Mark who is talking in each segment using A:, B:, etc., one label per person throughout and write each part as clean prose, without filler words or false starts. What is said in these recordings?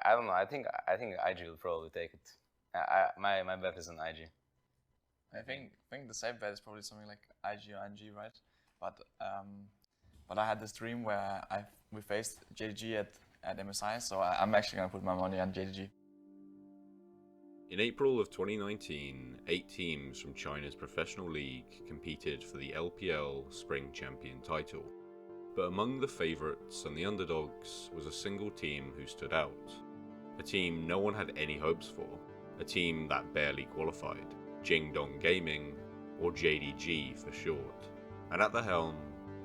A: I don't know. I think IG will probably take it. My bet is on IG.
B: I think the safe bet is probably something like IG or NG, right? But I had this dream where we faced JDG at MSI, so I'm actually gonna put my money on JDG.
C: In April of 2019, 8 teams from China's professional league competed for the LPL Spring Champion title. But among the favourites and the underdogs was a single team who stood out. A team no one had any hopes for. A team that barely qualified. JDG Gaming, or JDG for short. And at the helm,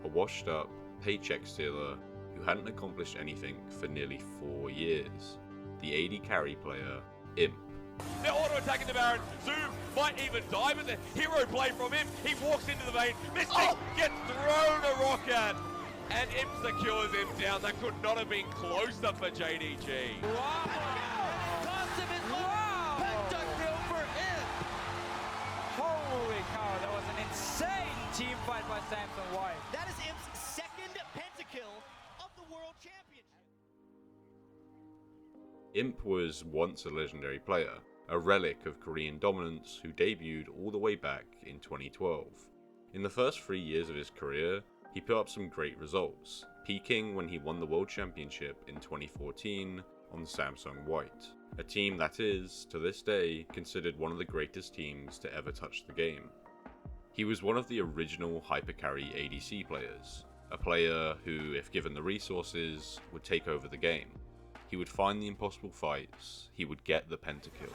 C: a washed up, paycheck stealer who hadn't accomplished anything for nearly 4 years. The AD carry player, Imp.
D: They're auto-attacking the Baron. Zoom might even die, but the hero play from him. He walks into the vein. Mystic gets thrown a rocket. And Imp secures him down. That could not have been closer for JDG.
E: Wow! Pentakill for Imp! Holy cow, that was an insane team fight by Samsung White.
F: That is Imp's second pentakill of the World Championship.
C: Imp was once a legendary player, a relic of Korean dominance who debuted all the way back in 2012. In the first 3 years of his career, he put up some great results, peaking when he won the World Championship in 2014 on Samsung White, a team that is, to this day, considered one of the greatest teams to ever touch the game. He was one of the original hypercarry ADC players, a player who, if given the resources, would take over the game. He would find the impossible fights, he would get the pentakills.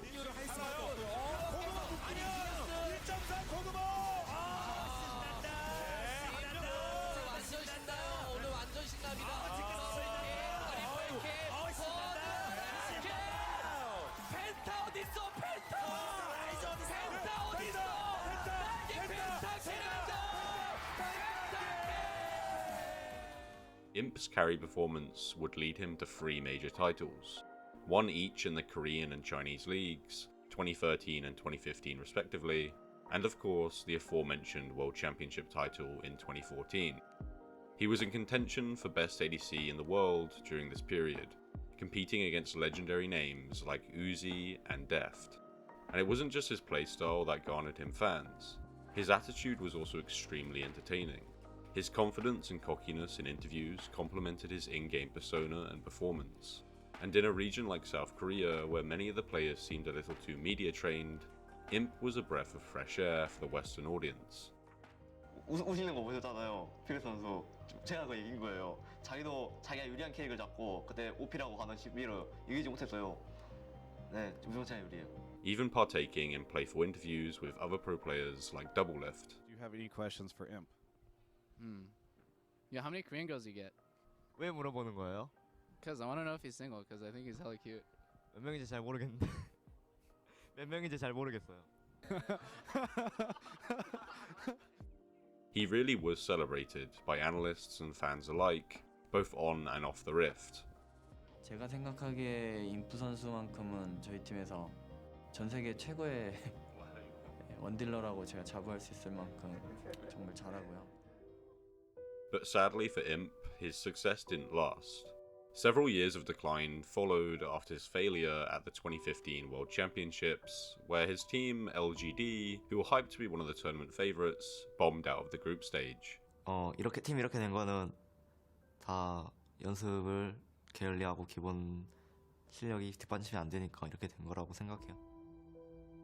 C: Imp's carry performance would lead him to 3 major titles, one each in the Korean and Chinese leagues, 2013 and 2015 respectively, and of course the aforementioned World Championship title in 2014. He was in contention for best ADC in the world during this period, competing against legendary names like Uzi and Deft. And it wasn't just his playstyle that garnered him fans, his attitude was also extremely entertaining. His confidence and cockiness in interviews complemented his in-game persona and performance, and in a region like South Korea where many of the players seemed a little too media trained, Imp was a breath of fresh air for the Western audience.
G: 우시는 거 보셨잖아요. 피그 선수 제가 그거 이긴 거예요. 자기도 자기가 유리한 캐릭을 잡고 그때 OP라고 하는 시비를 이기지 못했어요. 네, 우승 제가 유리해요.
C: Even partaking in playful interviews with other pro players like Doublelift.
H: Do you have any questions for Imp?
I: Yeah, how many Korean girls do you get?
G: 왜 물어보는 거예요?
I: Cause I want to know if he's single, cause I think he's hella cute.
G: 몇 명인지 잘 모르겠는데. 몇 명인지 잘 모르겠어요.
C: He really was celebrated by analysts and fans alike, both on and off the rift.
J: 제가 생각하기에 임프 선수만큼은 저희 팀에서 전 세계 최고의 원딜러라고 제가 자부할 수 있을 만큼 정말 잘하고요.
C: But sadly for Imp, his success didn't last. Several years of decline followed after his failure at the 2015 World Championships, where his team, LGD, who were hyped to be one of the tournament favourites, bombed out of the group stage.
G: 이렇게 팀 이렇게 된 거는 다 연습을 게을리하고 기본 실력이 뒷받침이 안 되니까 이렇게 된 거라고 생각해요.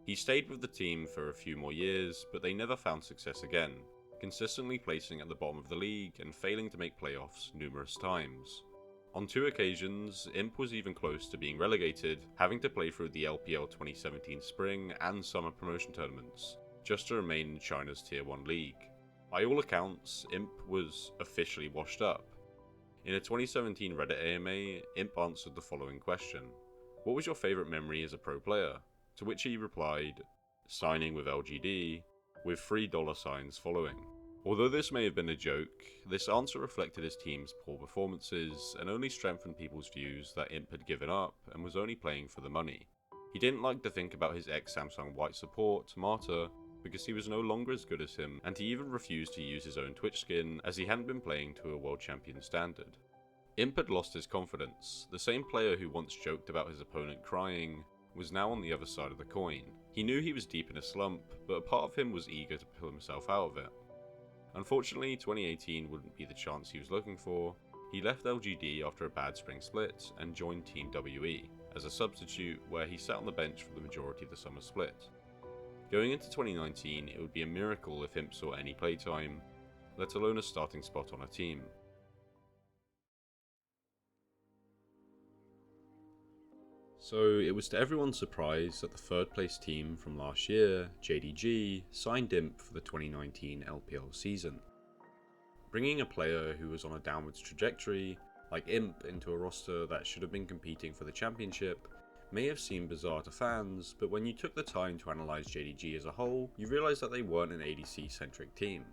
C: He stayed with the team for a few more years, but they never found success again, consistently placing at the bottom of the league and failing to make playoffs numerous times. On 2 occasions, Imp was even close to being relegated, having to play through the LPL 2017 Spring and Summer promotion tournaments, just to remain in China's Tier 1 league. By all accounts, Imp was officially washed up. In a 2017 Reddit AMA, Imp answered the following question: "What was your favourite memory as a pro player?" To which he replied, "Signing with LGD," with $3 following. Although this may have been a joke, this answer reflected his team's poor performances and only strengthened people's views that Imp had given up and was only playing for the money. He didn't like to think about his ex-Samsung White support, Marta, because he was no longer as good as him, and he even refused to use his own Twitch skin as he hadn't been playing to a world champion standard. Imp had lost his confidence. The same player who once joked about his opponent crying was now on the other side of the coin. He knew he was deep in a slump, but a part of him was eager to pull himself out of it. Unfortunately, 2018 wouldn't be the chance he was looking for. He left LGD after a bad spring split and joined Team WE as a substitute, where he sat on the bench for the majority of the summer split. Going into 2019, it would be a miracle if Imp saw any playtime, let alone a starting spot on a team. So it was to everyone's surprise that the third place team from last year, JDG, signed Imp for the 2019 LPL season. Bringing a player who was on a downwards trajectory, like Imp, into a roster that should have been competing for the championship may have seemed bizarre to fans, but when you took the time to analyse JDG as a whole, you realise that they weren't an ADC-centric team.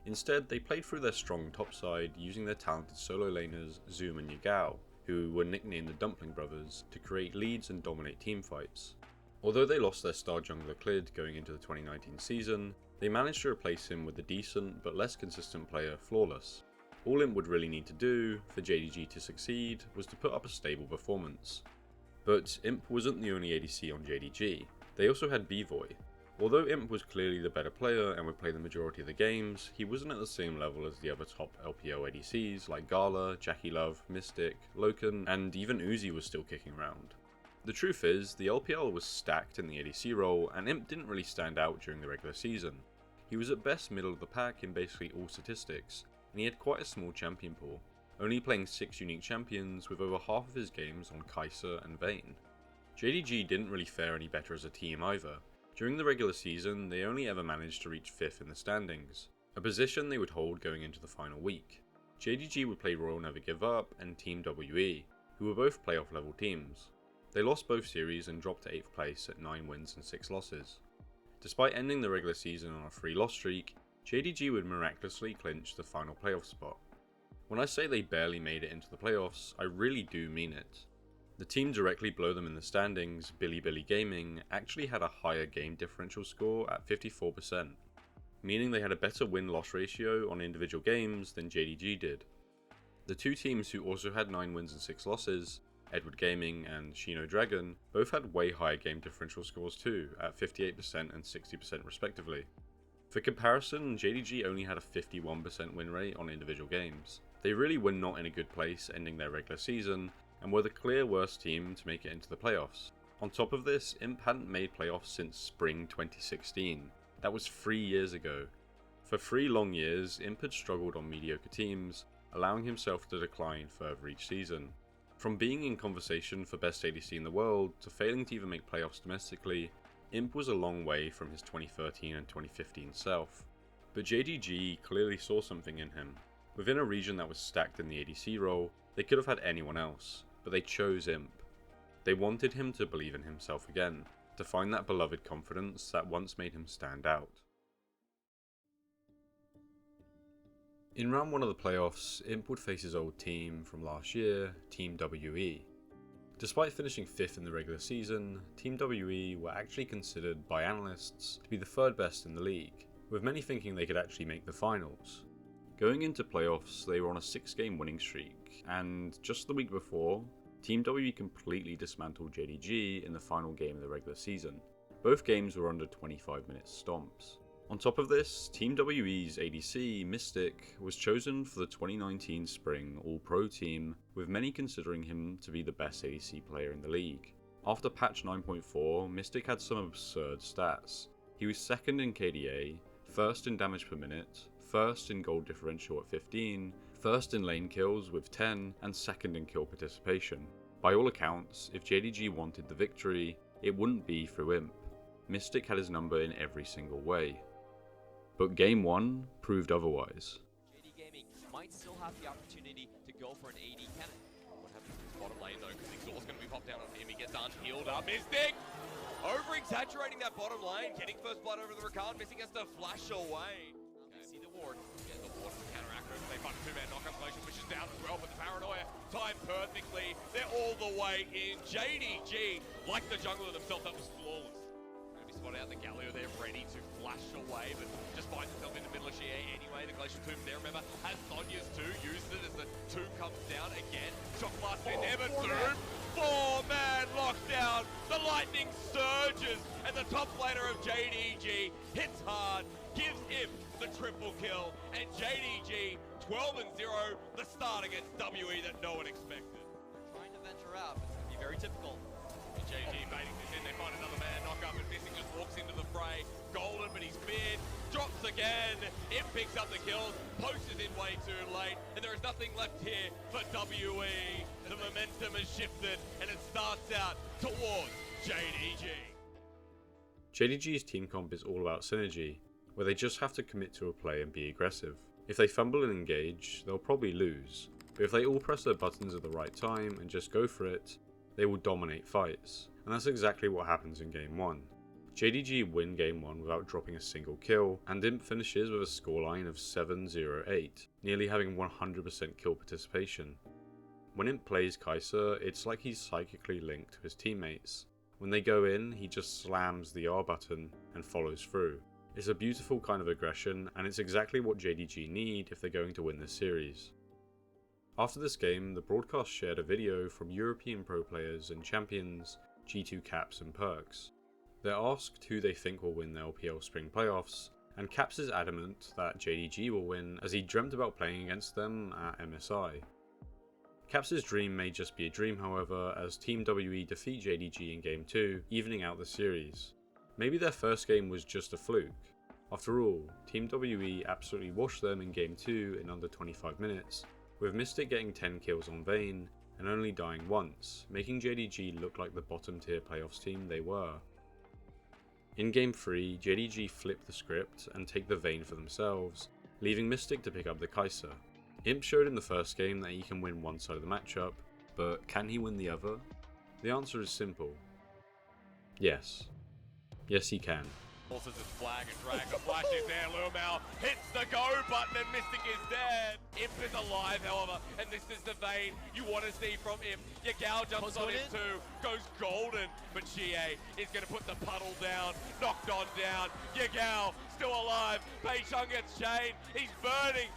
C: Instead, they played through their strong topside using their talented solo laners Zoom and Yagao, who were nicknamed the Dumpling Brothers, to create leads and dominate teamfights. Although they lost their star jungler Clid going into the 2019 season, they managed to replace him with the decent but less consistent player Flawless. All Imp would really need to do for JDG to succeed was to put up a stable performance. But Imp wasn't the only ADC on JDG, they also had Bvoy. Although Imp was clearly the better player and would play the majority of the games, he wasn't at the same level as the other top LPL ADCs like Gala, Jackie Love, Mystic, Loken, and even Uzi was still kicking around. The truth is, the LPL was stacked in the ADC role, and Imp didn't really stand out during the regular season. He was at best middle of the pack in basically all statistics, and he had quite a small champion pool, only playing 6 unique champions with over half of his games on Kai'Sa and Vayne. JDG didn't really fare any better as a team either. During the regular season, they only ever managed to reach 5th in the standings, a position they would hold going into the final week. JDG would play Royal Never Give Up and Team WE, who were both playoff level teams. They lost both series and dropped to 8th place at 9 wins and 6 losses. Despite ending the regular season on a 3-loss streak, JDG would miraculously clinch the final playoff spot. When I say they barely made it into the playoffs, I really do mean it. The team directly below them in the standings, JDG Gaming, actually had a higher game differential score at 54%, meaning they had a better win-loss ratio on individual games than JDG did. The two teams who also had 9 wins and 6 losses, Edward Gaming and Shino Dragon, both had way higher game differential scores too, at 58% and 60% respectively. For comparison, JDG only had a 51% win rate on individual games. They really were not in a good place ending their regular season, and were the clear worst team to make it into the playoffs. On top of this, Imp hadn't made playoffs since spring 2016. That was 3 years ago. For 3 long years, Imp had struggled on mediocre teams, allowing himself to decline further each season. From being in conversation for best ADC in the world to failing to even make playoffs domestically, Imp was a long way from his 2013 and 2015 self. But JDG clearly saw something in him. Within a region that was stacked in the ADC role, they could have had anyone else, but they chose Imp. They wanted him to believe in himself again, to find that beloved confidence that once made him stand out. In round 1 of the playoffs, Imp would face his old team from last year, Team WE. Despite finishing 5th in the regular season, Team WE were actually considered by analysts to be the 3rd best in the league, with many thinking they could actually make the finals. Going into playoffs, they were on a 6-game winning streak, and just the week before, Team WE completely dismantled JDG in the final game of the regular season. Both games were under 25-minute stomps. On top of this, Team WE's ADC, Mystic, was chosen for the 2019 Spring All-Pro team, with many considering him to be the best ADC player in the league. After patch 9.4, Mystic had some absurd stats. He was 2nd in KDA, 1st in damage per minute, 1st in gold differential at 15, 1st in lane kills with 10, and 2nd in kill participation. By all accounts, if JDG wanted the victory, it wouldn't be through Imp. Mystic had his number in every single way. But Game 1 proved otherwise.
D: JDG Gaming might still have the opportunity to go for an AD cannon. What happens to his bottom lane though, because Exhaust's going to be popped down on him. He gets unhealed up. Mystic! Over-exaggerating that bottom lane, getting first blood over the Rakan. Mystic has to flash away. Okay, see the ward. Yeah, the ward will counteract over. They find a 2-man knockup. Collection pushes down as well, but the paranoia timed perfectly. They're all the way in. JDG, like the jungler themselves, that was flawless. spot out the Galio there, ready to flash away, but just finds himself in the middle of Shea anyway. The Glacial Tomb there, remember, has Sonya's too, used it as the Tomb comes down again. Shock blast in there, but Tomb, four-man lockdown. The lightning surges, and the top laner of JDG hits hard, gives him the triple kill, and JDG 12-0, the start against WE that no one expected.
F: Trying to venture out, but it's going to be very typical.
D: JDG baiting this in, they find another man, knock up, and Missing just walks into the fray. Golden, but he's feared, drops again. It picks up the kills, posts in way too late, and there is nothing left here for WE. The momentum has shifted, and it starts out towards JDG.
C: JDG's team comp is all about synergy, where they just have to commit to a play and be aggressive. If they fumble and engage, they'll probably lose, but if they all press their buttons at the right time and just go for it, they will dominate fights, and that's exactly what happens in Game 1. JDG win Game 1 without dropping a single kill, and Imp finishes with a scoreline of 7-0-8, nearly having 100% kill participation. When Imp plays Kai'Sa, it's like he's psychically linked to his teammates. When they go in, he just slams the R button and follows through. It's a beautiful kind of aggression, and it's exactly what JDG need if they're going to win this series. After this game, the broadcast shared a video from European pro players and champions, G2 Caps and Perks. They're asked who they think will win the LPL Spring Playoffs, and Caps is adamant that JDG will win as he dreamt about playing against them at MSI. Caps' dream may just be a dream, however, as Team WE defeat JDG in Game 2, evening out the series. Maybe their first game was just a fluke. After all, Team WE absolutely washed them in Game 2 in under 25 minutes, with Mystic getting 10 kills on Vayne and only dying once, making JDG look like the bottom tier playoffs team they were. In Game 3, JDG flip the script and take the Vayne for themselves, leaving Mystic to pick up the Kai'Sa. Imp showed in the first game that he can win one side of the matchup, but can he win the other? The answer is simple. Yes. Yes, he can.
D: Forces his flag and drag, the flash is there, Lumel hits the go button and Mystic is dead. Imp is alive, however, and this is the Vayne you want to see from Imp. Yagao jumps on him too, goes golden, but Shea is going to put the puddle down, knocked on down. Yagao still alive, Pei Chung gets chained, he's burning,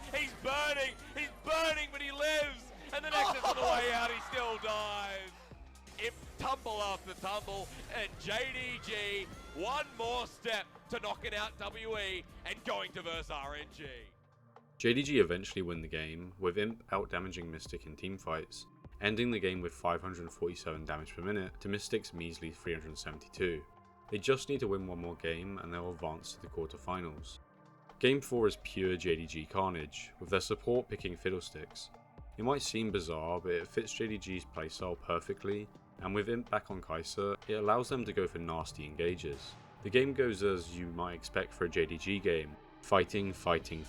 D: but he lives, and the Nexus on the way out, he still dies. Imp tumble after tumble, and JDG one more step to knocking out WE and going to verse RNG.
C: JDG eventually win the game, with Imp out-damaging Mystic in teamfights, ending the game with 547 damage per minute to Mystic's measly 372. They just need to win one more game and they'll advance to the quarterfinals. Game 4 is pure JDG carnage, with their support picking Fiddlesticks. It might seem bizarre, but it fits JDG's playstyle perfectly, and with Imp back on Kai'Sa, it allows them to go for nasty engages. The game goes as you might expect for a JDG game. Fighting.
D: Surprise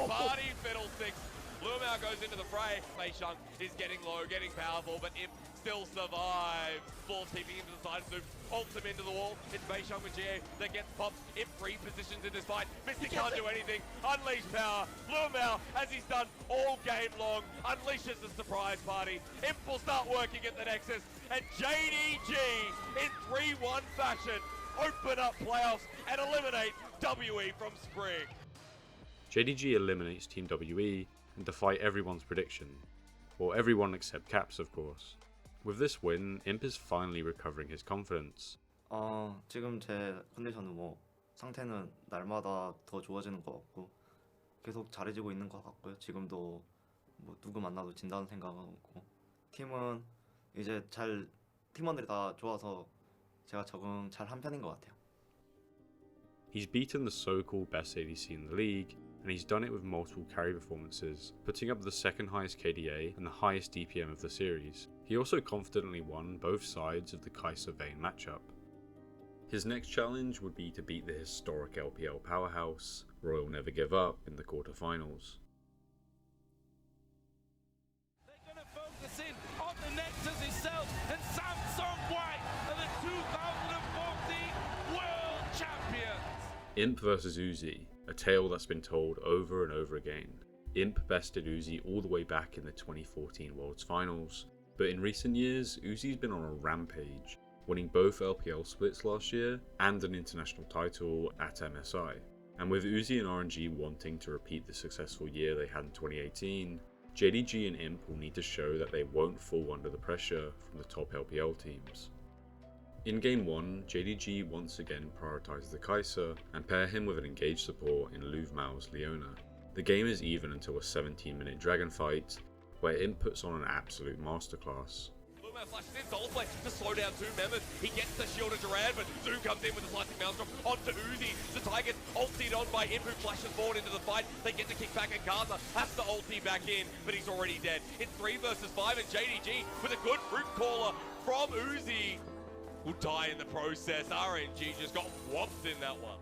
D: party, Fiddlesticks! Lumao goes into the fray. Pei Chung is getting low, getting powerful, but Imp still survives. Ball TPing into the side of Zoom, ults him into the wall. It's Pei Chung with GA that gets popped. Imp repositions in this fight. Mystic can't do anything. Unleash power. Lumao, as he's done all game long, unleashes the surprise party. Imp will start working at the Nexus, and JDG in 3-1 fashion open up playoffs and eliminate WE from Spring.
C: JDG eliminates Team WE and defy everyone's prediction. Well, everyone except Caps, of course. With this win, Imp is finally recovering his confidence.
G: 지금 제 컨디션은 뭐 상태는 날마다 더 좋아지는 것 같고 계속 잘해지고 있는 것 같고요. 지금도 뭐 누구 만나도 진다는 생각은 없고 팀은 이제 팀원들이 다 좋아서 제가 적응 잘 한 편인 것 같아요.
C: He's beaten the so-called best ADC in the league, and he's done it with multiple carry performances, putting up the second highest KDA and the highest DPM of the series. He also confidently won both sides of the Kai'Sa Vayne matchup. His next challenge would be to beat the historic LPL powerhouse, Royal Never Give Up, in the quarterfinals.
E: They're going to focus in on the Nexus itself, and Samsung White are the 2014 World Champions.
C: Imp vs Uzi, a tale that's been told over and over again. Imp bested Uzi all the way back in the 2014 Worlds Finals, but in recent years, Uzi's been on a rampage, winning both LPL splits last year and an international title at MSI. And with Uzi and RNG wanting to repeat the successful year they had in 2018, JDG and Imp will need to show that they won't fall under the pressure from the top LPL teams. In Game 1, JDG once again prioritised the Kai'Sa and pair him with an engaged support in Louvmal's Leona. The game is even until a 17-minute dragon fight, where Imp puts on an absolute masterclass.
D: Lumo flashes in, Soulflame to slow down Zoom members. He gets the shield of Duran, but Zoom comes in with a slicing maelstrom onto Uzi. The Tiger gets ultied on by Imp, who flashes forward into the fight. They get the kick back, and Gaza has to ulti back in, but he's already dead. It's 3 versus 5, and JDG with a good root caller from Uzi will die in the process. RNG just got whopped in that one.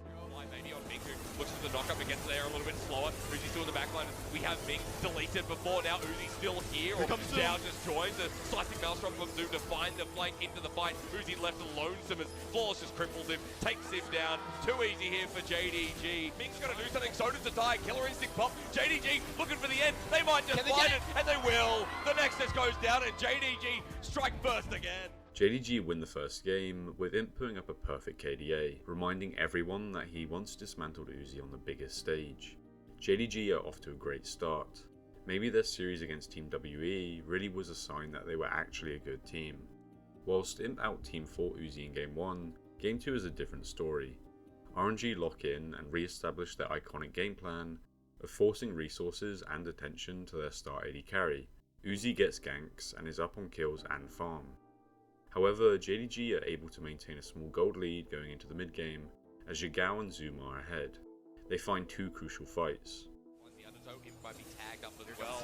D: Maybe on Ming, who looks for the knockup and gets there a little bit slower. Uzi's still in the backline. We have Ming deleted before. Now Uzi's still here. Or Dow just joins. A slicing maelstrom from Zoom to find the flank into the fight. Uzi left alone. Simmons. Flawless just cripples him. Takes him down. Too easy here for JDG. Ming's got to do something. So does the tie. Killer instinct pop. JDG looking for the end. They might just find it. And they will. The Nexus goes down and JDG strike first again.
C: JDG win the first game, with Imp putting up a perfect KDA, reminding everyone that he once dismantled Uzi on the biggest stage. JDG are off to a great start. Maybe their series against Team WE really was a sign that they were actually a good team. Whilst Imp out-team fought Uzi in Game 1, Game 2 is a different story. RNG lock in and re-establish their iconic game plan of forcing resources and attention to their star AD carry. Uzi gets ganks and is up on kills and farm. However, JDG are able to maintain a small gold lead going into the mid-game, as Hugo and Zoom are ahead. They find 2 crucial fights.
D: The underdog might be tagged up as well.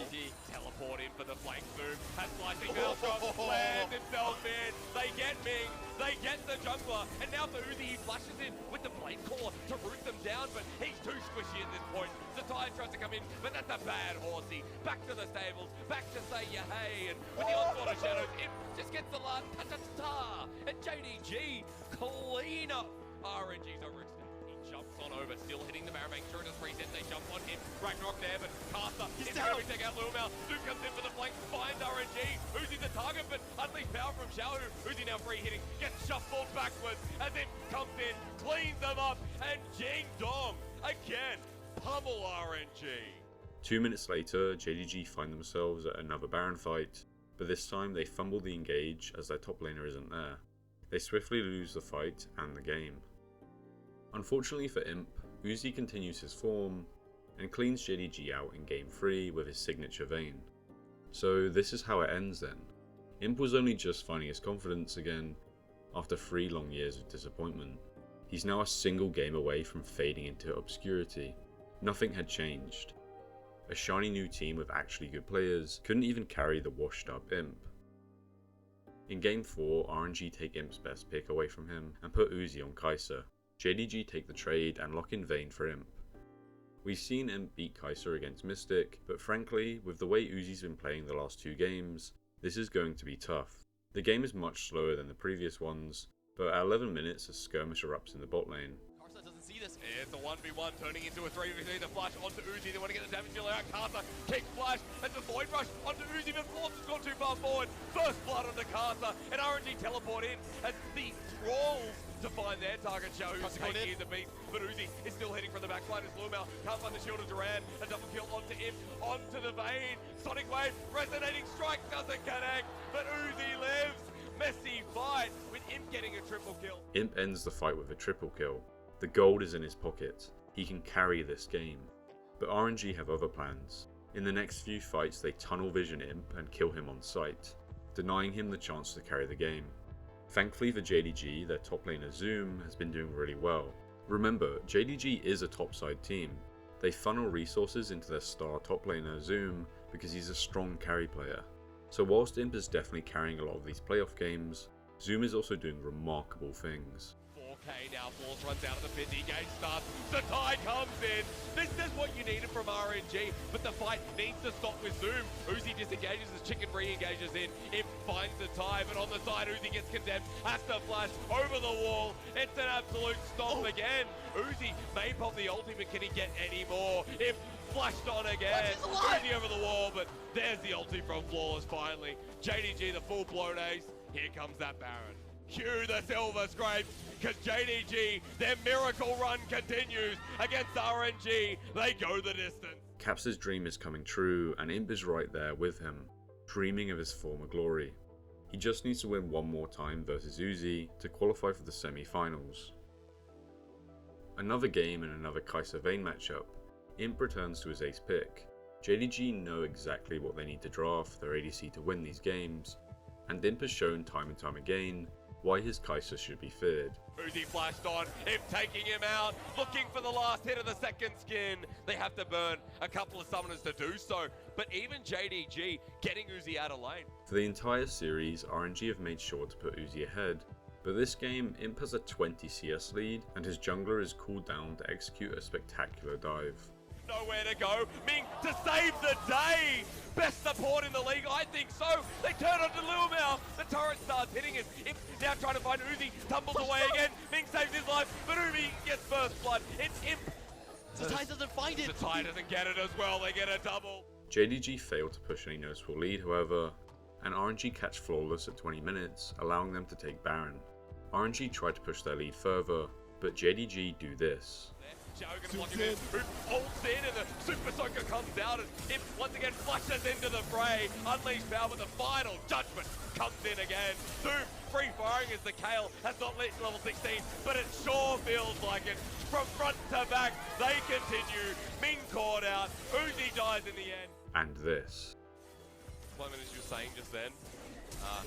D: Teleport in for the flank Zoom. Has slicing maelstrom, lands himself in. They get Ming, they get the jungler, and now for Uzi, he flashes in with the blade caller to root them down, but he's too squishy at this point. Zatai tries to come in, but that's a bad horsey. Back to the stables, back to say ya hey, and with the onslaught of shadows, it just gets the last ta-ta-ta, and JDG clean up. RNG's overextended. He jumps on over, still hitting the Maribang. Sure does reset, they jump on him. Ragnarok there, but Cartha is trying to take out Lumal. Zoom comes in for the flank, finds RNG. Uzi's the target, but unleashed power from Xiao. Uzi now free hitting, gets shuffled backwards as it comes in, cleans them up, and Jing Dong again pummel RNG.
C: 2 minutes later, JDG find themselves at another Baron fight, but this time they fumble the engage as their top laner isn't there. They swiftly lose the fight and the game. Unfortunately for Imp, Uzi continues his form and cleans JDG out in Game 3 with his signature Vayne. So this is how it ends then. Imp was only just finding his confidence again after 3 long years of disappointment. He's now a single game away from fading into obscurity. Nothing had changed. A shiny new team with actually good players couldn't even carry the washed up Imp. In Game 4, RNG take Imp's best pick away from him and put Uzi on Kai'Sa. JDG take the trade and lock in Vayne for Imp. We've seen Imp beat Kai'Sa against Mystic, but frankly, with the way Uzi's been playing the last 2 games, this is going to be tough. The game is much slower than the previous ones, but at 11 minutes a skirmish erupts in the bot lane.
D: It's a 1v1 turning into a 3v3. The flash onto Uzi. They want to get the damage dealer out. Cartha kick flash and the void rush onto Uzi, but Flawless has gone too far forward. First blood onto Cartha and RNG teleport in as the Thralls to find their target. Xiao who's taking the beat, but Uzi is still heading from the backline as Lumal can't find the shield of Duran. A double kill onto Imp, onto the Vayne. Sonic Wave, resonating strike doesn't connect, but Uzi lives. Messy fight with Imp getting a triple kill.
C: Imp ends the fight with a triple kill. The gold is in his pocket. He can carry this game. But RNG have other plans. In the next few fights they tunnel vision Imp and kill him on sight, denying him the chance to carry the game. Thankfully for JDG, their top laner Zoom has been doing really well. Remember, JDG is a topside team. They funnel resources into their star top laner Zoom because he's a strong carry player. So whilst Imp is definitely carrying a lot of these playoff games, Zoom is also doing remarkable things.
D: 4K now, Flawless runs out of the pit, the engage starts, the tide comes in. This is what you needed from RNG, but the fight needs to stop with Zoom. Uzi disengages as Chicken re-engages in. Imp finds the tie, but on the side, Uzi gets condemned, has to flash over the wall. It's an absolute stomp again. Uzi may pop the ulti, but can he get any more? Imp flashed on again. Uzi over the wall, but there's the ulti from Flawless finally. JDG, the full-blown ace. Here comes that Baron. Cue the silver scrapes, because JDG, their miracle run continues against RNG. They go the distance.
C: Caps' dream is coming true, and Imp is right there with him, dreaming of his former glory. He just needs to win one more time versus Uzi to qualify for the semi-finals. Another game and another Kai'Sa Vayne matchup. Imp returns to his ace pick. JDG know exactly what they need to draft their ADC to win these games, and Imp has shown time and time again why his Kai'Sa should be feared.
D: Uzi flashed on, Imp taking him out, looking for the last hit of the second skin. They have to burn a couple of summoners to do so, but even JDG getting Uzi out of lane.
C: For the entire series, RNG have made sure to put Uzi ahead, but this game, Imp has a 20 CS lead, and his jungler is cooled down to execute a spectacular dive.
D: Nowhere to go. Ming to save the day. Best support in the league, I think so. They turn onto Luomao. The turret starts hitting it. Imp now trying to find Uzi. Tumbles away again. Ming saves his life, but Uzi gets first blood. It's Imp.
F: Zatai doesn't find it.
D: Zatai doesn't get it as well. They get a double.
C: JDG failed to push any noticeable lead, however, and RNG catch Flawless at 20 minutes, allowing them to take Baron. RNG tried to push their lead further, but JDG do this.
D: Xiao gonna block him in, who ults in, and the Super Soaker comes out, and Imp once again flushes into the fray. Unleashed power, but the final judgment comes in again. Zoom free firing as the Kale has not lit level 16, but it sure feels like it. From front to back, they continue. Ming caught out, Uzi dies in the end.
C: And this.
D: Clement, as you were saying just then.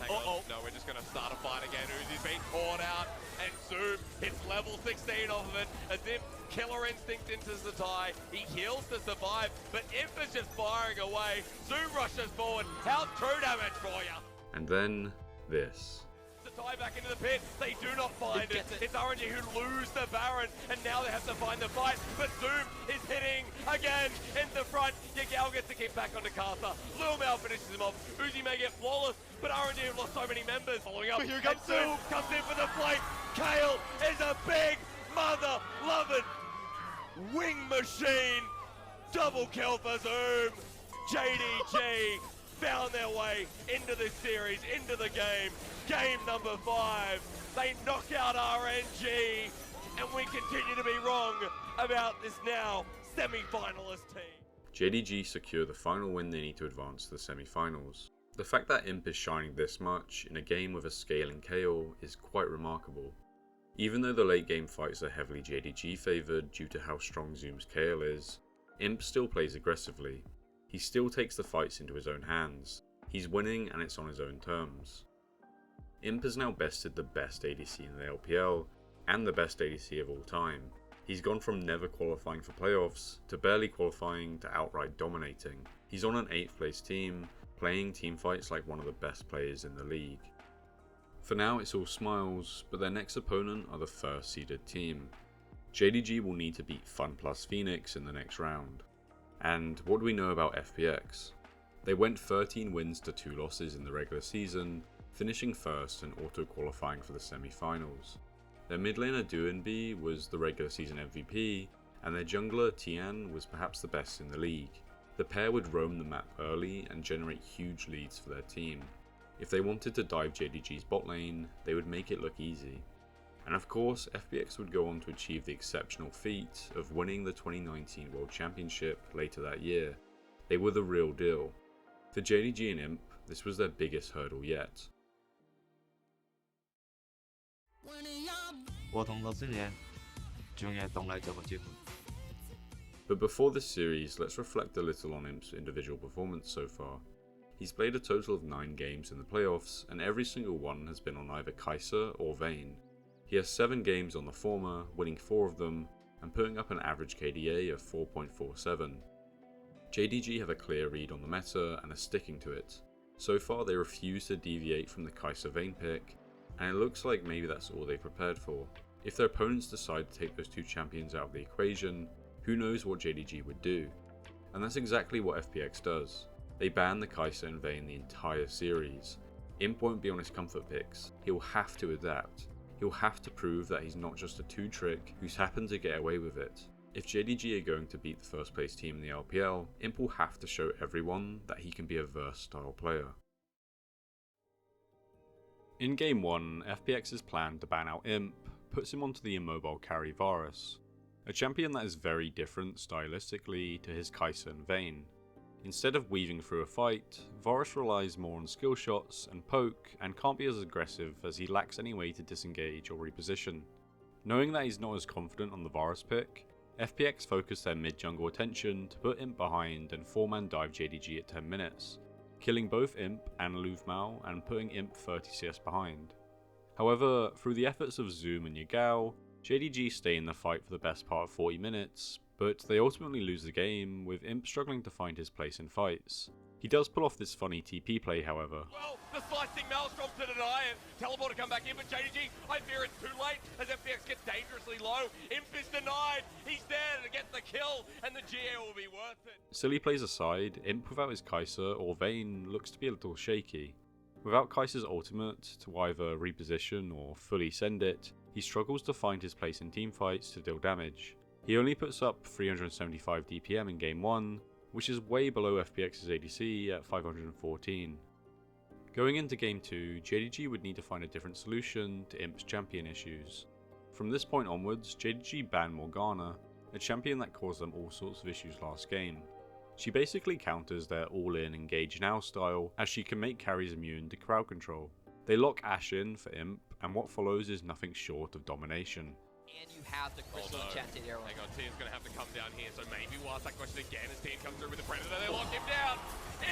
D: Hang on. No, we're just going to start a fight again. Uzi's been caught out, and Zoom hits level 16 off of it as Imp killer instinct into Zatai. He heals to survive, but Imp is just firing away. Zoom rushes forward. How's true damage for you?
C: And then this.
D: Zatai back into the pit. They do not find it. It's RNG who lose the Baron, and now they have to find the fight. But Zoom is hitting again in the front. Yagao gets to keep back onto Kai'Sa. Luomao finishes him off. Uzi may get flawless, but RNG have lost so many members. Following up,
F: Here comes Zoom.
D: Comes in for the flank. Kale is a big mother-loving wing machine. Double kill for Zoom. JDG found their way into this series, into the game. Game number 5. They knock out RNG, and we continue to be wrong about this now semi-finalist team.
C: JDG secure the final win they need to advance to the semi-finals. The fact that Imp is shining this much in a game with a scaling Kayle is quite remarkable. Even though the late game fights are heavily JDG favoured due to how strong Zoom's Kayle is, Imp still plays aggressively. He still takes the fights into his own hands. He's winning and it's on his own terms. Imp has now bested the best ADC in the LPL and the best ADC of all time. He's gone from never qualifying for playoffs to barely qualifying to outright dominating. He's on an 8th place team, playing teamfights like one of the best players in the league. For now it's all smiles, but their next opponent are the first seeded team. JDG will need to beat Fun Plus Phoenix in the next round. And what do we know about FPX? They went 13 wins to 2 losses in the regular season, finishing first and auto-qualifying for the semi-finals. Their mid laner Dujardin was the regular season MVP, and their jungler Tian was perhaps the best in the league. The pair would roam the map early and generate huge leads for their team. If they wanted to dive JDG's bot lane, they would make it look easy. And of course, FPX would go on to achieve the exceptional feat of winning the 2019 World Championship later that year. They were the real deal. For JDG and Imp, this was their biggest hurdle yet.
G: 我同樂星爺仲有動力做個節目。
C: But before this series, let's reflect a little on Imp's individual performance so far. He's played a total of 9 games in the playoffs, and every single one has been on either Kai'Sa or Vayne. He has 7 games on the former, winning 4 of them, and putting up an average KDA of 4.47. JDG have a clear read on the meta and are sticking to it. So far they refuse to deviate from the Kai'Sa Vayne pick, and it looks like maybe that's all they prepared for. If their opponents decide to take those 2 champions out of the equation, who knows what JDG would do? And that's exactly what FPX does. They ban the Kai'Sa and Vayne the entire series. Imp won't be on his comfort picks. He'll have to adapt. He'll have to prove that he's not just a 2-trick who's happened to get away with it. If JDG are going to beat the first place team in the LPL, Imp will have to show everyone that he can be a versatile player. In Game 1, FPX's plan to ban out Imp puts him onto the immobile carry Varus, a champion that is very different stylistically to his Kai'Sa and Vayne. Instead of weaving through a fight, Varus relies more on skill shots and poke and can't be as aggressive as he lacks any way to disengage or reposition. Knowing that he's not as confident on the Varus pick, FPX focused their mid-jungle attention to put Imp behind and 4-man dive JDG at 10 minutes, killing both Imp and Luvmao and putting Imp 30 CS behind. However, through the efforts of Zoom and Yagao, JDG stay in the fight for the best part of 40 minutes, but they ultimately lose the game, with Imp struggling to find his place in fights. He does pull off this funny TP play, however.
D: Well, the slicing Maelstrom to deny it. Teleport to come back in, but JDG, I fear it's too late as FPX gets dangerously low. Imp is denied. He's there to get the kill, and the GA will be worth it.
C: Silly plays aside, Imp without his Kai'Sa or Vayne looks to be a little shaky. Without Kai'Sa's ultimate to either reposition or fully send it, he struggles to find his place in teamfights to deal damage. He only puts up 375 DPM in Game 1, which is way below FPX's ADC at 514. Going into Game 2, JDG would need to find a different solution to Imp's champion issues. From this point onwards, JDG banned Morgana, a champion that caused them all sorts of issues last game. She basically counters their all-in engage now style, as she can make carries immune to crowd control. They lock Ashe in for Imp, and what follows is nothing short of domination.
F: And you have the crystal enchanted arrow.
D: Hang on, Tian's going to have to come down here, so maybe we'll ask that question again as Tian comes through with the Predator. They lock him down.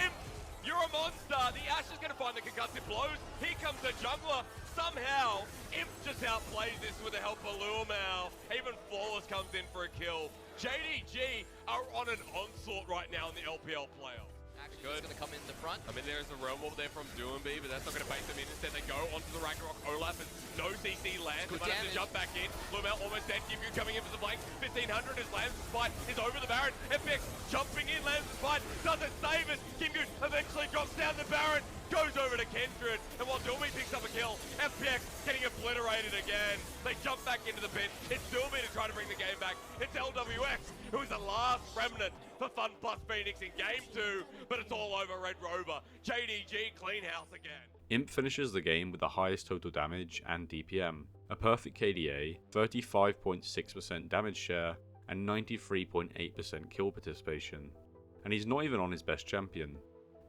D: Imp, you're a monster. The Ashe is going to find the concussive blows. Here comes the jungler. Somehow, Imp just outplays this with the help of Luomao. Even Flawless comes in for a kill. JDG are on an onslaught right now in the LPL playoff.
F: Actually, he's going to come in the front.
D: I mean, there's a realm wall there from Duembe, but that's not going to base them in. Instead, they go onto the Ragnarok Olaf, and no CC lands. They might have to jump back in. Luomao almost dead. Hugo coming in for the flank. 1500 as lands the spite. Is over the Baron. FPX jumping in, lands the spite. Doesn't save it. Kimgu eventually drops down the Baron. Goes over to Kindred, and while Duembe picks up a kill, FPX getting obliterated again. They jump back into the pit. It's Duembe to try to bring the game back. It's LWX, who is the last remnant for Fun Plus Phoenix in Game 2, but it's all over Red Rover. JDG clean house again.
C: Imp finishes the game with the highest total damage and DPM, a perfect KDA, 35.6% damage share, and 93.8% kill participation. And he's not even on his best champion.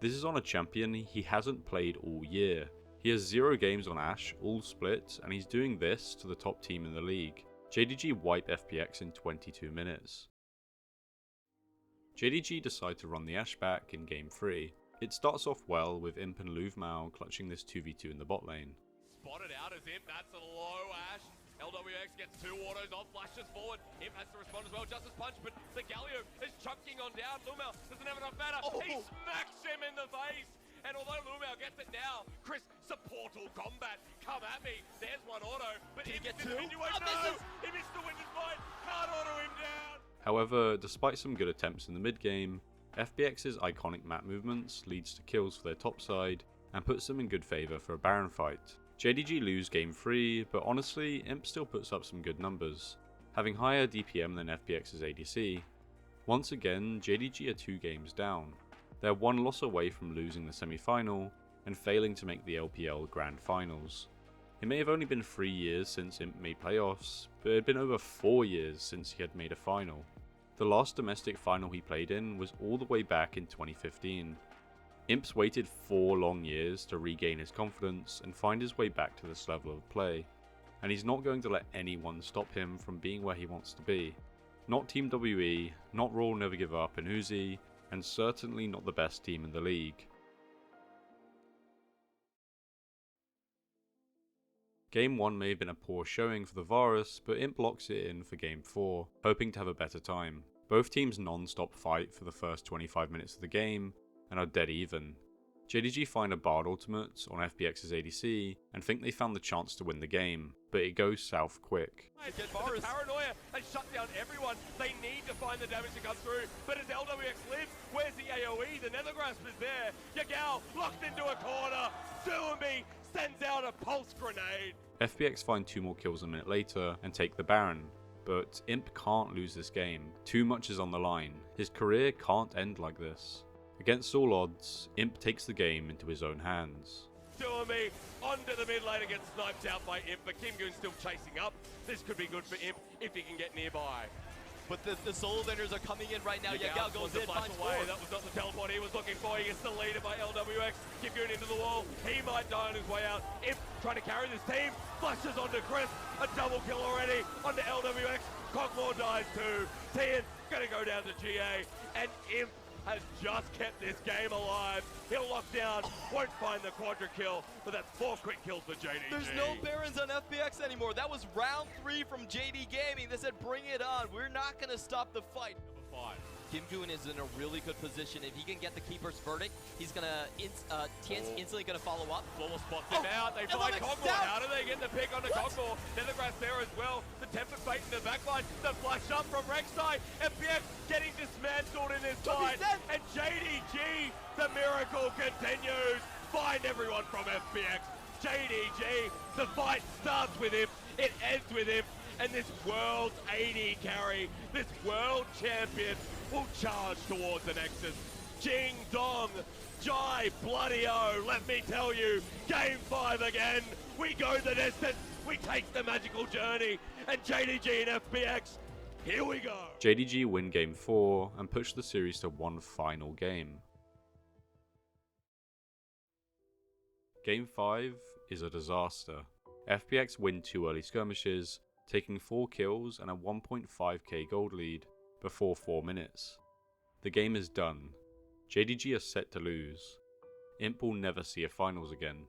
C: This is on a champion he hasn't played all year. He has 0 games on Ashe, all split, and he's doing this to the top team in the league. JDG wipe FPX in 22 minutes. JDG decide to run the Ashe back in Game 3. It starts off well with Imp and Luvmao clutching this 2v2 in the bot lane.
D: Spotted out as Imp, that's a low Ashe. LWX gets 2 autos off, flashes forward. Imp has to respond as well, Justice Punch, but the Galio is chunking on down. Luomao doesn't have enough mana. He smacks him in the face. And although Luomao gets it now, Chris, supportal combat, come at me. There's one auto, but Imp gets 2? No! He missed the winner's fight. Can't auto him down.
C: However, despite some good attempts in the mid game, FPX's iconic map movements leads to kills for their top side and puts them in good favour for a Baron fight. JDG lose Game 3, but honestly, Imp still puts up some good numbers, having higher DPM than FPX's ADC. Once again, JDG are 2 games down. They're 1 loss away from losing the semi-final and failing to make the LPL Grand Finals. It may have only been 3 years since Imp made playoffs, but it had been over 4 years since he had made a final. The last domestic final he played in was all the way back in 2015. Imp's waited 4 long years to regain his confidence and find his way back to this level of play, and he's not going to let anyone stop him from being where he wants to be. Not Team WE, not Raw Never Give Up and Uzi, and certainly not the best team in the league. Game 1 may have been a poor showing for the Varus, but Imp locks it in for Game 4, hoping to have a better time. Both teams non-stop fight for the first 25 minutes of the game, and are dead even. JDG find a Bard ultimate on FPX's ADC, and think they found the chance to win the game, but it goes south quick.
D: The paranoia has shut down everyone. They need to find the damage to come through, but as LWX lives, where's the AoE? The Nethergrasp is there. Yagao locked into a corner. Duembe sends out a pulse grenade.
C: FPX find 2 more kills a minute later and take the Baron, but Imp can't lose this game. Too much is on the line. His career can't end like this. Against all odds, Imp takes the game into his own hands.
D: doing me. Onto the mid lane, gets sniped out by Imp, but Kim Goon's still chasing up. This could be good for Imp if he can get nearby.
F: But the solo vendors are coming in right now. Yagao goes in, finds
D: away.
F: four.
D: That was not the teleport he was looking for. He gets deleted by LWX. Kim Goon into the wall. He might die on his way out. Imp trying to carry this team. Flashes onto Chris. A double kill already onto LWX. Cockmore dies too. Tian gonna go down to GA. And Imp has just kept this game alive. He'll lock down, won't find the quadra kill, but that's 4 quick kills for JDG.
F: There's no Barons on FPX anymore. That was round 3 from JD Gaming. They said, bring it on. We're not going to stop the fight.
D: Number 5.
F: Kim Goon is in a really good position. If he can get the keeper's verdict, he's going to, Tian's instantly going to follow up.
D: Flawless spots him out. They find Cockmore. How do they get the pick onto Cockmore? Nethergrass there as well. The temper fate in the backline. The flash up from Rek'Sai. FPX getting dismantled in this fight. And JDG, the miracle continues. Find everyone from FPX. JDG, the fight starts with him. It ends with him. And this world's AD carry, this world champion, will charge towards the Nexus. Jing Dong, Jai Bloody O, let me tell you, Game 5 again. We go the distance, we take the magical journey, and JDG and FPX, here we go.
C: JDG win Game 4 and push the series to one final game. Game 5 is a disaster. FPX win 2 early skirmishes, taking 4 kills and a 1.5k gold lead before 4 minutes. The game is done. JDG are set to lose. Imp will never see a finals again.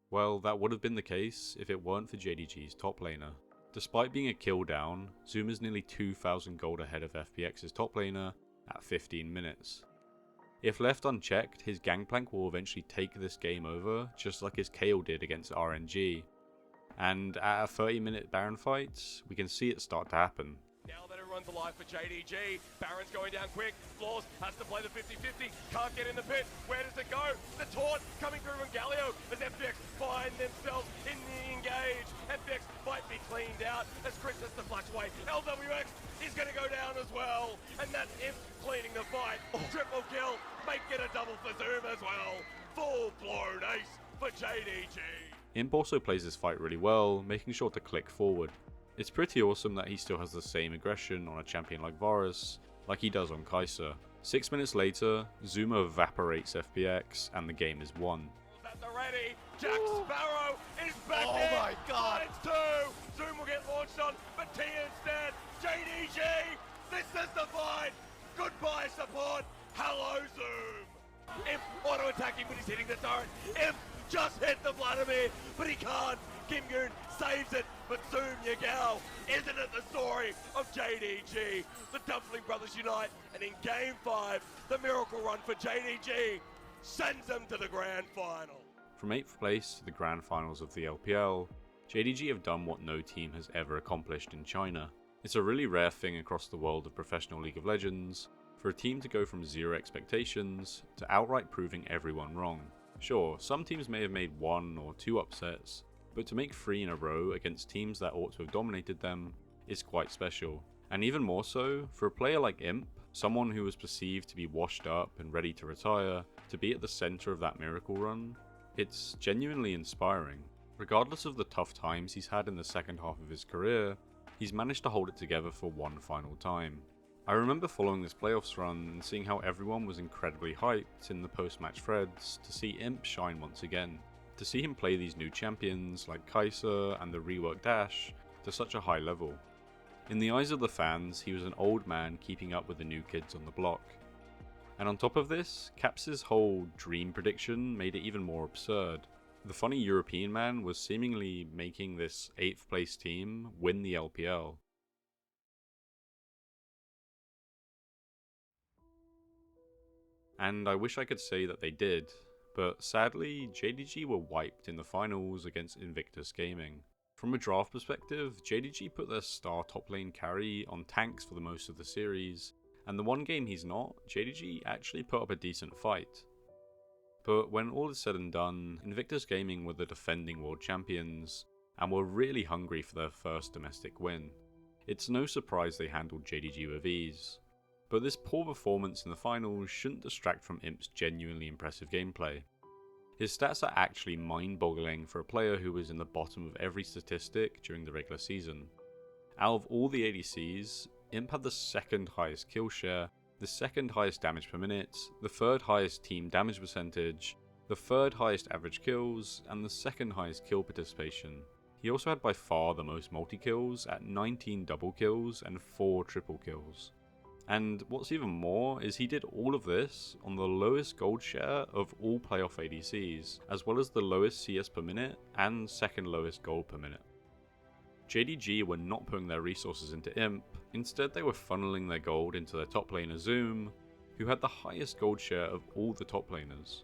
C: Well, that would have been the case if it weren't for JDG's top laner. Despite being a kill down, Zoom is nearly 2,000 gold ahead of FPX's top laner at 15 minutes. If left unchecked, his Gangplank will eventually take this game over, just like his Kayle did against RNG. And at a 30-minute Baron fight, we can see it start to happen.
D: Now that it runs alive for JDG, Baron's going down quick, Flaws has to play the 50-50, can't get in the pit, where does it go? The taunt coming through from Galio as FPX find themselves in the engage. FPX might be cleaned out as Chris has to flash away. LWX is going to go down as well, and that's Imp cleaning the fight. Triple kill, make it a double for Zoom as well. Full-blown ace for JDG.
C: Imp also plays this fight really well, making sure to click forward. It's pretty awesome that he still has the same aggression on a champion like Varus, like he does on Kai'Sa. 6 minutes later, Zuma evaporates FPX and the game is won.
D: At the ready, Jack Sparrow is back in.
F: Oh my god.
D: It's 2. Zoom will get launched on, but T instead. JDG, this is the fight. Goodbye support. Hello Zoom. Imp auto-attacking when he's hitting the turret. Imp just hit the Vladimir, but he can't. Kim Goon saves it, but Zoom Yagao, isn't it the story of JDG? The Dumpling Brothers unite, and in Game 5, the miracle run for JDG sends them to the Grand Final.
C: From 8th place to the Grand Finals of the LPL, JDG have done what no team has ever accomplished in China. It's a really rare thing across the world of professional League of Legends for a team to go from 0 expectations to outright proving everyone wrong. Sure, some teams may have made 1 or 2 upsets, but to make 3 in a row against teams that ought to have dominated them is quite special. And even more so, for a player like Imp, someone who was perceived to be washed up and ready to retire, to be at the centre of that miracle run, it's genuinely inspiring. Regardless of the tough times he's had in the second half of his career, he's managed to hold it together for one final time. I remember following this playoffs run and seeing how everyone was incredibly hyped in the post-match threads to see Imp shine once again. To see him play these new champions like Kai'Sa and the reworked Dash to such a high level. In the eyes of the fans, he was an old man keeping up with the new kids on the block. And on top of this, Caps' whole dream prediction made it even more absurd. The funny European man was seemingly making this 8th place team win the LPL. And I wish I could say that they did, but sadly, JDG were wiped in the finals against Invictus Gaming. From a draft perspective, JDG put their star top lane carry on tanks for the most of the series, and the one game he's not, JDG actually put up a decent fight. But when all is said and done, Invictus Gaming were the defending world champions, and were really hungry for their first domestic win. It's no surprise they handled JDG with ease. But this poor performance in the finals shouldn't distract from Imp's genuinely impressive gameplay. His stats are actually mind-boggling for a player who was in the bottom of every statistic during the regular season. Out of all the ADCs, Imp had the second highest kill share, the second highest damage per minute, the third highest team damage percentage, the third highest average kills, and the second highest kill participation. He also had by far the most multi-kills at 19 double kills and 4 triple kills. And what's even more is he did all of this on the lowest gold share of all playoff ADCs, as well as the lowest CS per minute and second lowest gold per minute. JDG were not putting their resources into Imp, instead they were funneling their gold into their top laner Zoom, who had the highest gold share of all the top laners.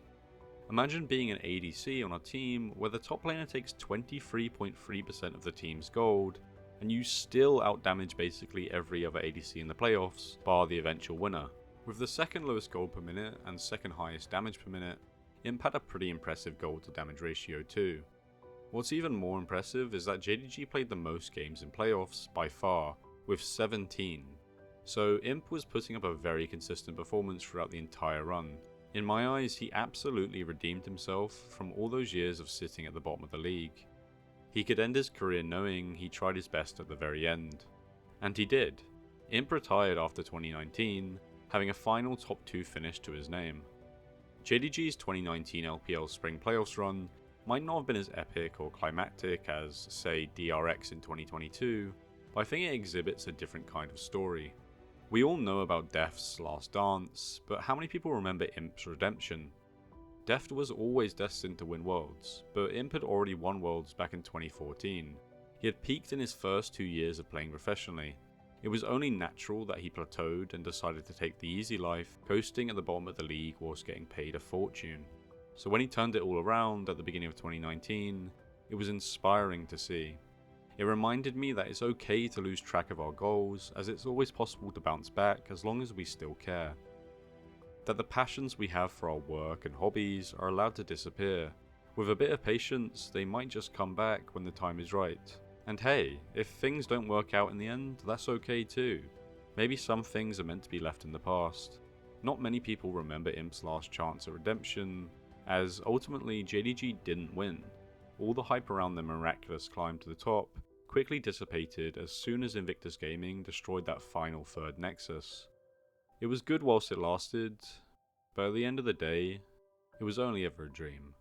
C: Imagine being an ADC on a team where the top laner takes 23.3% of the team's gold, and you still outdamage basically every other ADC in the playoffs, bar the eventual winner. With the second lowest gold per minute and second highest damage per minute, Imp had a pretty impressive gold to damage ratio too. What's even more impressive is that JDG played the most games in playoffs by far, with 17. So Imp was putting up a very consistent performance throughout the entire run. In my eyes, he absolutely redeemed himself from all those years of sitting at the bottom of the league. He could end his career knowing he tried his best at the very end. And he did. Imp retired after 2019, having a final top 2 finish to his name. JDG's 2019 LPL Spring Playoffs run might not have been as epic or climactic as, say, DRX in 2022, but I think it exhibits a different kind of story. We all know about Deft's Last Dance, but how many people remember Imp's redemption? Deft was always destined to win Worlds, but Imp had already won Worlds back in 2014. He had peaked in his first 2 years of playing professionally. It was only natural that he plateaued and decided to take the easy life, coasting at the bottom of the league whilst getting paid a fortune. So when he turned it all around at the beginning of 2019, it was inspiring to see. It reminded me that it's okay to lose track of our goals, as it's always possible to bounce back as long as we still care. That the passions we have for our work and hobbies are allowed to disappear. With a bit of patience, they might just come back when the time is right. And hey, if things don't work out in the end, that's okay too. Maybe some things are meant to be left in the past. Not many people remember Imp's last chance at redemption, as ultimately JDG didn't win. All the hype around their miraculous climb to the top quickly dissipated as soon as JDG Gaming destroyed that final third nexus. It was good whilst it lasted, but at the end of the day, it was only ever a dream.